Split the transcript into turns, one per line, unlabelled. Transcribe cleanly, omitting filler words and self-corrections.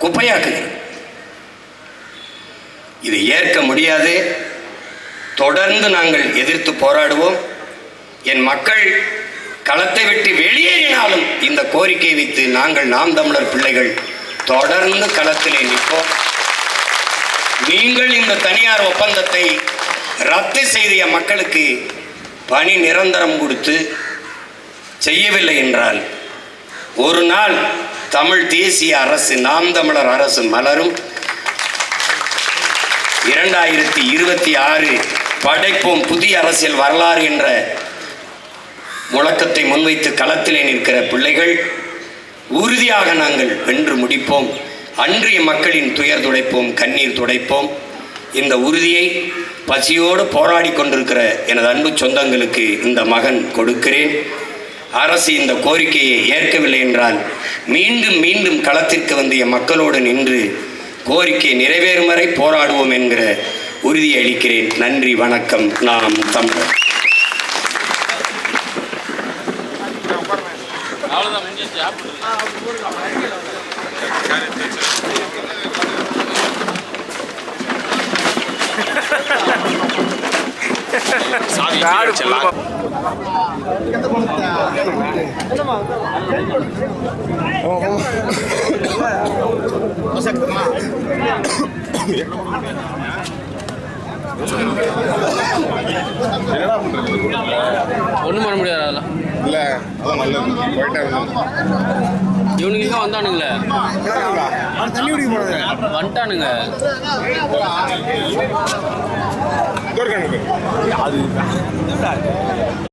குப்பையாக்குது. இது ஏற்க முடியாது. தொடர்ந்து நாங்கள் எதிர்த்து போராடுவோம். என் மக்கள் களத்தை விட்டு வெளியேறினாலும் இந்த கோரிக்கை வைத்து நாங்கள் நாம் தமிழர் பிள்ளைகள் தொடர்ந்து களத்திலே நிற்போம். நீங்கள் இந்த தனியார் ஒப்பந்தத்தை ரத்து செய்த மக்களுக்கு பணி நிரந்தரம் கொடுத்து செய்யவில்லை என்றால் ஒரு நாள் தமிழ் தேசிய அரசு நாம் தமிழர் அரசு மலரும். 2026 படைப்போம் புதிய அரசியல் வரலாறு என்ற முழக்கத்தை முன்வைத்து களத்திலே நிற்கிற பிள்ளைகள் உறுதியாக நாங்கள் வென்று முடிப்போம். அன்றைய மக்களின் துயர் துடைப்போம், கண்ணீர் துடைப்போம். இந்த உறுதியை பசியோடு போராடி கொண்டிருக்கிற எனது அன்பு சொந்தங்களுக்கு இந்த மகன் கொடுக்கிறேன். அரசு இந்த கோரிக்கையை ஏற்கவில்லை என்றால் மீண்டும் மீண்டும் களத்திற்கு வந்து என் மக்களோடு நின்று கோரிக்கை நிறைவேறும் வரை போராடுவோம் என்கிற உறுதியை அளிக்கிறேன். நன்றி, வணக்கம். நாம் தமிழர்.
ஒன்றும் பண்ண முடியாது. அதெல்லாம் இல்லை, அதான் நல்லது. போயிட்டே இவனுங்க இங்கே வந்தானுங்களே, வந்துட்டானுங்க. அது